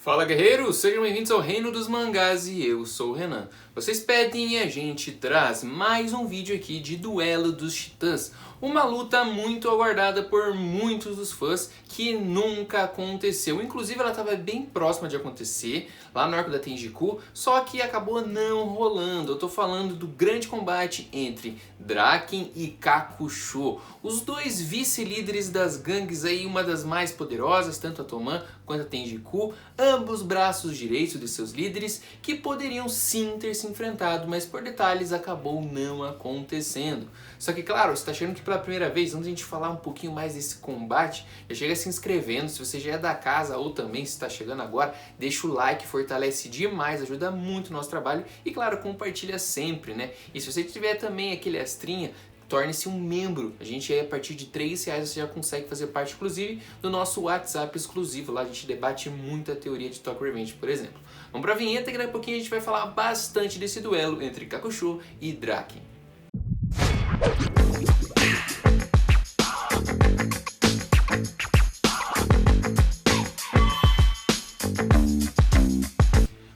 Fala guerreiros, sejam bem-vindos ao Reino dos Mangás e eu sou o Renan. Vocês pedem e a gente traz mais um vídeo aqui de Duelo dos Titãs. Uma luta muito aguardada por muitos dos fãs que nunca aconteceu. Inclusive ela estava bem próxima de acontecer lá no arco da Tenjiku, só que acabou não rolando. Eu tô falando do grande combate entre Draken e Kakusho. Os dois vice-líderes das gangues aí, uma das mais poderosas, tanto a Toman quanto a Tenjiku, ambos braços direitos de seus líderes que poderiam sim ter se enfrentado, mas por detalhes acabou não acontecendo. Só que claro, você está chegando aqui pela primeira vez, antes de a gente falar um pouquinho mais desse combate, já chega se inscrevendo, se você já é da casa ou também se está chegando agora, deixa o like, fortalece demais, ajuda muito o nosso trabalho e claro, compartilha sempre, né? E se você tiver também aquele extrinha, torne-se um membro. A gente aí a partir de R$3 você já consegue fazer parte inclusive do nosso WhatsApp exclusivo. Lá a gente debate muita teoria de Tokyo Revenge, por exemplo. Vamos pra vinheta que daqui a pouquinho a gente vai falar bastante desse duelo entre Kakusho e Draken.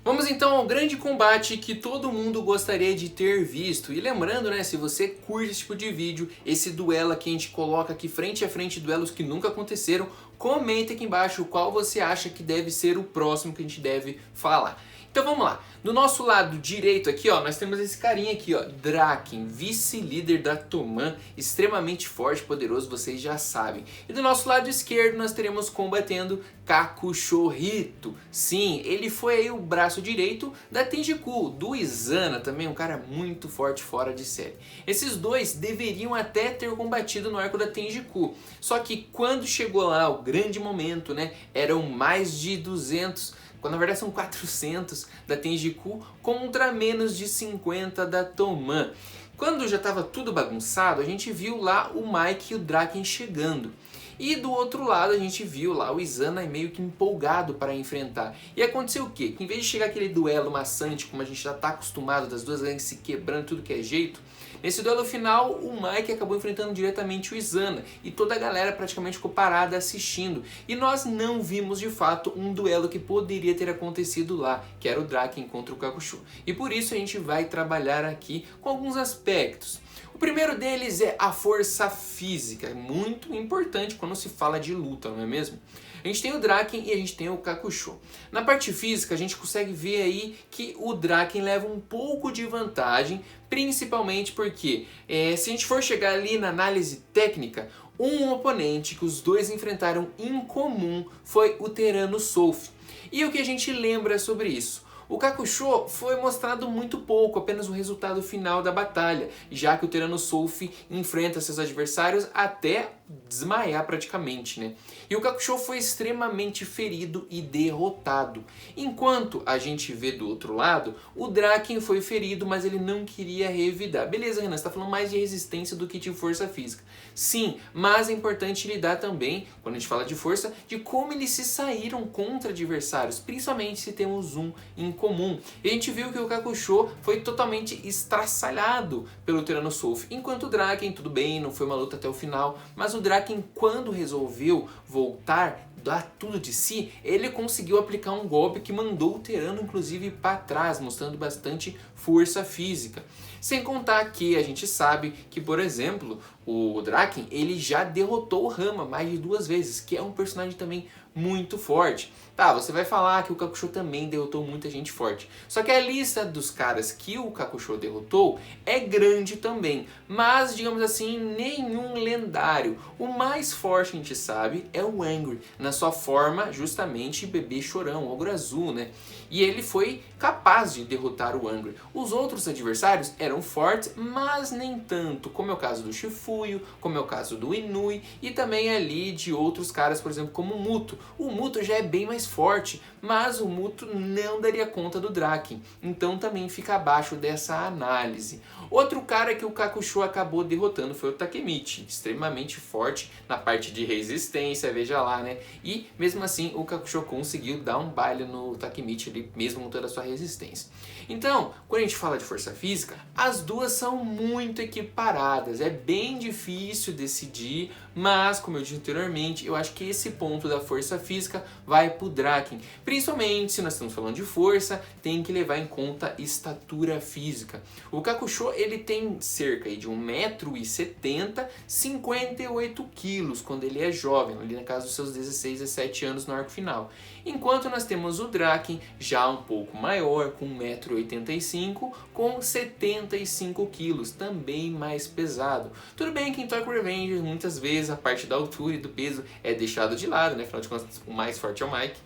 Vamos então ao grande combate que todo mundo gostaria de ter visto. E lembrando, né, se você curte esse tipo de vídeo, esse duelo aqui a gente coloca aqui frente a frente, duelos que nunca aconteceram, comenta aqui embaixo qual você acha que deve ser o próximo que a gente deve falar. Então vamos lá, do nosso lado direito aqui, ó, nós temos esse carinha aqui, ó, Draken, vice-líder da Toman, extremamente forte e poderoso, vocês já sabem. E do nosso lado esquerdo nós teremos combatendo Kakusho Hito. Sim, ele foi aí o braço direito da Tenjiku, do Izana também, um cara muito forte fora de série. Esses dois deveriam até ter combatido no arco da Tenjiku, só que quando chegou lá o grande momento, né, eram mais de 200... quando na verdade são 400 da Tenjiku contra menos de 50 da Toman. Quando já estava tudo bagunçado, a gente viu lá o Mike e o Draken chegando. E do outro lado a gente viu lá o Izana meio que empolgado para enfrentar. E aconteceu o quê? Que em vez de chegar aquele duelo maçante, como a gente já está acostumado, das duas gangues se quebrando tudo que é jeito, nesse duelo final o Mike acabou enfrentando diretamente o Izana. E toda a galera praticamente ficou parada assistindo. E nós não vimos de fato um duelo que poderia ter acontecido lá, que era o Draken contra o Kakusho. E por isso a gente vai trabalhar aqui com alguns aspectos. O primeiro deles é a força física, é muito importante quando se fala de luta, não é mesmo? A gente tem o Draken e a gente tem o Kakusho. Na parte física a gente consegue ver aí que o Draken leva um pouco de vantagem, principalmente porque se a gente for chegar ali na análise técnica, um oponente que os dois enfrentaram em comum foi o Terano Solf. E o que a gente lembra sobre isso? O Kakusho foi mostrado muito pouco, apenas o resultado final da batalha, já que o Terano Solf enfrenta seus adversários até desmaiar praticamente, né? E o Kakusho foi extremamente ferido e derrotado. Enquanto a gente vê do outro lado, o Draken foi ferido, mas ele não queria revidar. Beleza, Renan, você está falando mais de resistência do que de força física. Sim, mas é importante lidar também, quando a gente fala de força, de como eles se saíram contra adversários, principalmente se temos um em comum. E a gente viu que o Kakusho foi totalmente estraçalhado pelo Terano Solf, enquanto o Draken, tudo bem, não foi uma luta até o final, mas o Draken, quando resolveu voltar, dar tudo de si, ele conseguiu aplicar um golpe que mandou o Terano inclusive para trás, mostrando bastante força física. Sem contar que a gente sabe que, por exemplo, o Draken ele já derrotou o Rama mais de 2 vezes, que é um personagem também muito forte. Tá, você vai falar que o Kakusho também derrotou muita gente forte. Só que a lista dos caras que o Kakusho derrotou é grande também. Mas, digamos assim, nenhum lendário. O mais forte que a gente sabe é o Angry, na sua forma justamente bebê chorão, ogro azul, né? E ele foi capaz de derrotar o Angry. Os outros adversários eram fortes, mas nem tanto, como é o caso do Shifuyo, como é o caso do Inui e também ali de outros caras, por exemplo, como o Muto. O Muto já é bem mais forte, mas o Muto não daria conta do Draken, então também fica abaixo dessa análise. Outro cara que o Kakusho acabou derrotando foi o Takemichi, extremamente forte na parte de resistência, veja lá, né? E mesmo assim o Kakusho conseguiu dar um baile no Takemichi ali, mesmo com toda a sua resistência. Então, quando a gente fala de força física, as duas são muito equiparadas, é bem difícil decidir, mas como eu disse anteriormente, eu acho que esse ponto da força força física vai pro Draken. Principalmente se nós estamos falando de força, tem que levar em conta estatura física. O Kakusho ele tem cerca de 1,70 m, 58 kg quando ele é jovem, ali na casa dos seus 16, 17 anos no arco final. Enquanto nós temos o Draken já um pouco maior, com 1,85 m, com 75 kg, também mais pesado. Tudo bem que em Tokyo Revengers muitas vezes a parte da altura e do peso é deixado de lado, né? Afinal de contas o mais forte é o Mike.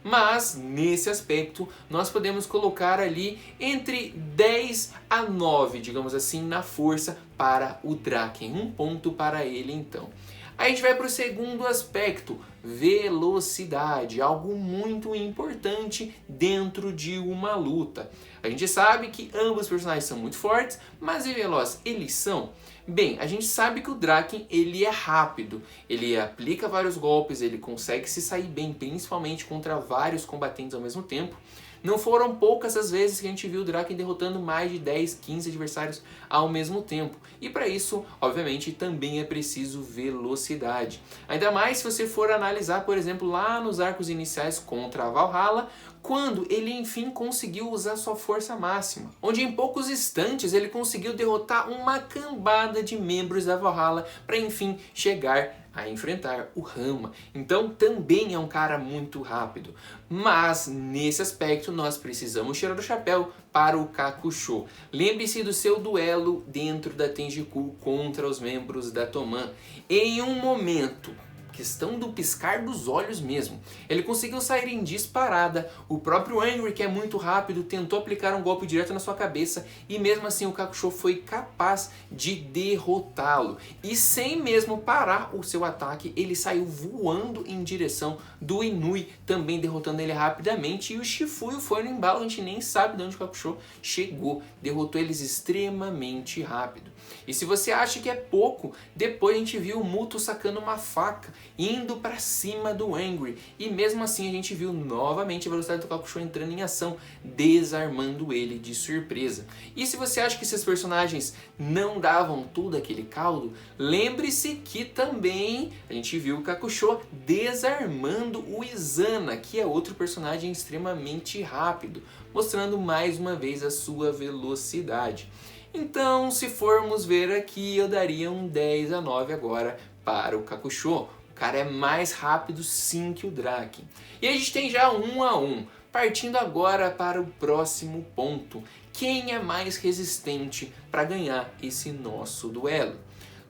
Mas nesse aspecto nós podemos colocar ali entre 10 a 9, digamos assim, na força para o Draken. Um ponto para ele então. Aí a gente vai para o segundo aspecto, velocidade, algo muito importante dentro de uma luta. A gente sabe que ambos os personagens são muito fortes, mas e velozes eles são? Bem, a gente sabe que o Draken ele é rápido, ele aplica vários golpes, ele consegue se sair bem, principalmente contra vários combatentes ao mesmo tempo. Não foram poucas as vezes que a gente viu o Draken derrotando mais de 10, 15 adversários ao mesmo tempo. E para isso, obviamente, também é preciso velocidade. Ainda mais se você for analisar, por exemplo, lá nos arcos iniciais contra a Valhalla, quando ele enfim conseguiu usar sua força máxima, onde em poucos instantes ele conseguiu derrotar uma cambada de membros da Valhalla para enfim chegar a enfrentar o Rama. Então também é um cara muito rápido. Mas nesse aspecto nós precisamos tirar o chapéu para o Kakusho. Lembre-se do seu duelo dentro da Tenjiku contra os membros da Toman. Em um momento, questão do piscar dos olhos mesmo, ele conseguiu sair em disparada. O próprio Angry, que é muito rápido, tentou aplicar um golpe direto na sua cabeça e mesmo assim o Kakusho foi capaz de derrotá-lo. E sem mesmo parar o seu ataque, ele saiu voando em direção do Inui, também derrotando ele rapidamente. E o Shifuyu foi no embalo, a gente nem sabe de onde o Kakusho chegou. Derrotou eles extremamente rápido. E se você acha que é pouco, depois a gente viu o Muto sacando uma faca, indo para cima do Angry. E mesmo assim a gente viu novamente a velocidade do Kakusho entrando em ação, desarmando ele de surpresa. E se você acha que esses personagens não davam todo aquele caldo, lembre-se que também a gente viu o Kakusho desarmando o Izana, que é outro personagem extremamente rápido, mostrando mais uma vez a sua velocidade. Então, se formos ver aqui, eu daria um 10 a 9 agora para o Kakusho. O cara é mais rápido sim que o Draken. E a gente tem já 1 a 1. Partindo agora para o próximo ponto. Quem é mais resistente para ganhar esse nosso duelo?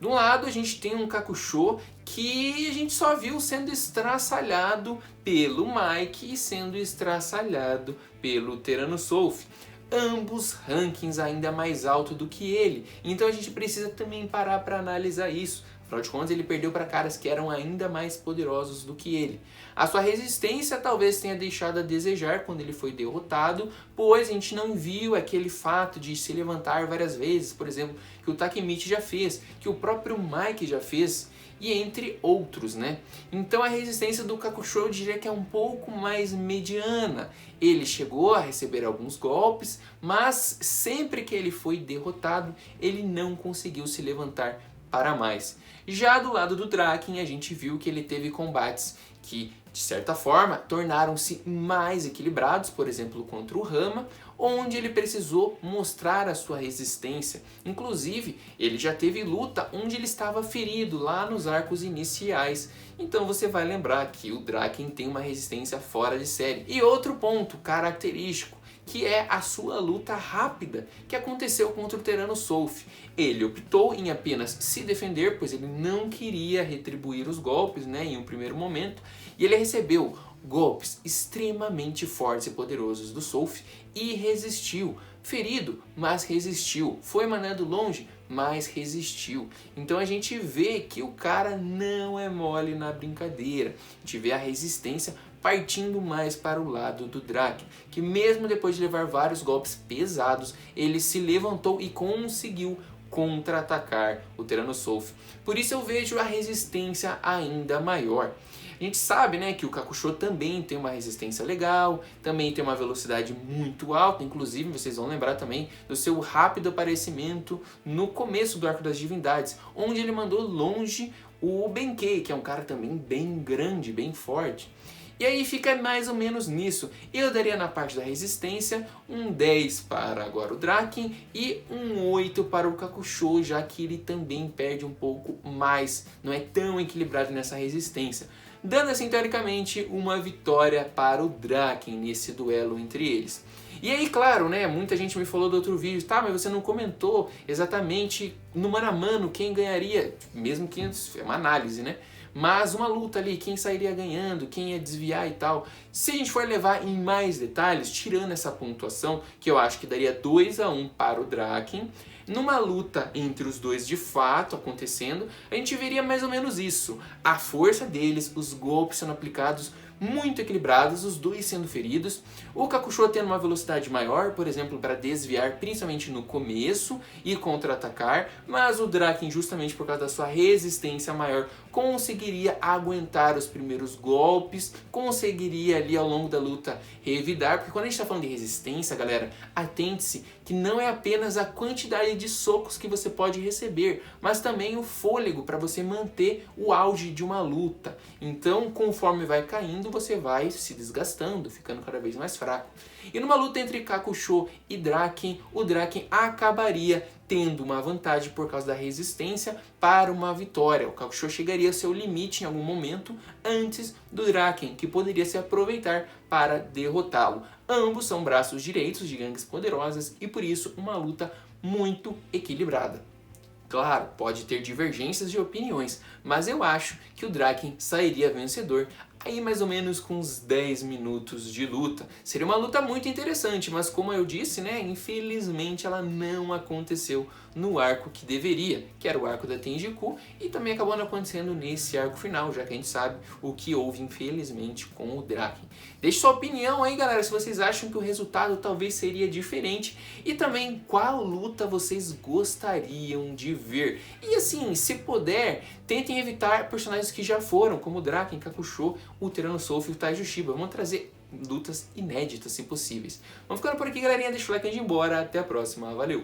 De um lado a gente tem um Kakusho que a gente só viu sendo estraçalhado pelo Mike e sendo estraçalhado pelo Tyrannosaurus. Ambos rankings ainda mais alto do que ele, então a gente precisa também parar para analisar isso. Afinal de contas, ele perdeu para caras que eram ainda mais poderosos do que ele. A sua resistência talvez tenha deixado a desejar quando ele foi derrotado, pois a gente não viu aquele fato de se levantar várias vezes, por exemplo, que o Takemichi já fez, que o próprio Mike já fez, e entre outros, né? Então a resistência do Kakusho eu diria que é um pouco mais mediana. Ele chegou a receber alguns golpes, mas sempre que ele foi derrotado, ele não conseguiu se levantar para mais. Já do lado do Draken, a gente viu que ele teve combates que, de certa forma, tornaram-se mais equilibrados, por exemplo, contra o Rama, onde ele precisou mostrar a sua resistência. Inclusive, ele já teve luta onde ele estava ferido, lá nos arcos iniciais. Então você vai lembrar que o Draken tem uma resistência fora de série. E outro ponto característico, que é a sua luta rápida que aconteceu contra o Tyrannosaurus. Ele optou em apenas se defender, pois ele não queria retribuir os golpes, né, em um primeiro momento, e ele recebeu golpes extremamente fortes e poderosos do Soulf e resistiu. Ferido, mas resistiu. Foi mandado longe, mas resistiu. Então a gente vê que o cara não é mole na brincadeira. A gente vê a resistência partindo mais para o lado do Draken, que mesmo depois de levar vários golpes pesados, ele se levantou e conseguiu contra-atacar o Tyrannosaurus. Por isso eu vejo a resistência ainda maior. A gente sabe, né, que o Kakusho também tem uma resistência legal, também tem uma velocidade muito alta, inclusive vocês vão lembrar também do seu rápido aparecimento no começo do Arco das Divindades, onde ele mandou longe o Benkei, que é um cara também bem grande, bem forte. E aí fica mais ou menos nisso. Eu daria na parte da resistência um 10 para agora o Draken e um 8 para o Kakusho, já que ele também perde um pouco mais, não é tão equilibrado nessa resistência. Dando assim, teoricamente, uma vitória para o Draken nesse duelo entre eles. E aí, claro, né, muita gente me falou do outro vídeo, tá, mas você não comentou exatamente no mano a mano quem ganharia, mesmo que é uma análise, né? Mas uma luta ali, quem sairia ganhando, quem ia desviar e tal. Se a gente for levar em mais detalhes, tirando essa pontuação, que eu acho que daria 2-1 para o Draken, numa luta entre os dois de fato acontecendo, a gente veria mais ou menos isso. A força deles, os golpes sendo aplicados muito equilibrados, os dois sendo feridos. O Kakusho tendo uma velocidade maior, por exemplo, para desviar, principalmente no começo e contra-atacar, mas o Draken, justamente por causa da sua resistência maior, conseguiria aguentar os primeiros golpes, conseguiria ali ao longo da luta revidar, porque quando a gente está falando de resistência, galera, atente-se que não é apenas a quantidade de socos que você pode receber, mas também o fôlego para você manter o auge de uma luta. Então, conforme vai caindo, você vai se desgastando, ficando cada vez mais fraco. E numa luta entre Kakusho e Draken, o Draken acabaria tendo uma vantagem por causa da resistência para uma vitória. O Kakusho chegaria ao seu limite em algum momento antes do Draken, que poderia se aproveitar para derrotá-lo. Ambos são braços direitos de gangues poderosas e por isso uma luta muito equilibrada. Claro, pode ter divergências de opiniões, mas eu acho que o Draken sairia vencedor aí mais ou menos com uns 10 minutos de luta. Seria uma luta muito interessante, mas como eu disse, né, infelizmente ela não aconteceu no arco que deveria, que era o arco da Tenjiku, e também acabou não acontecendo nesse arco final, já que a gente sabe o que houve infelizmente com o Draken. Deixe sua opinião aí, galera, se vocês acham que o resultado talvez seria diferente e também qual luta vocês gostariam de ver. E assim, se puder, tentem evitar personagens que já foram, como o Draken, Kakusho, o Tyrannosaurus e o Taijushima. Vamos trazer lutas inéditas, se possíveis. Vamos ficando por aqui, galerinha. Deixa o like antes de ir embora. Até a próxima. Valeu!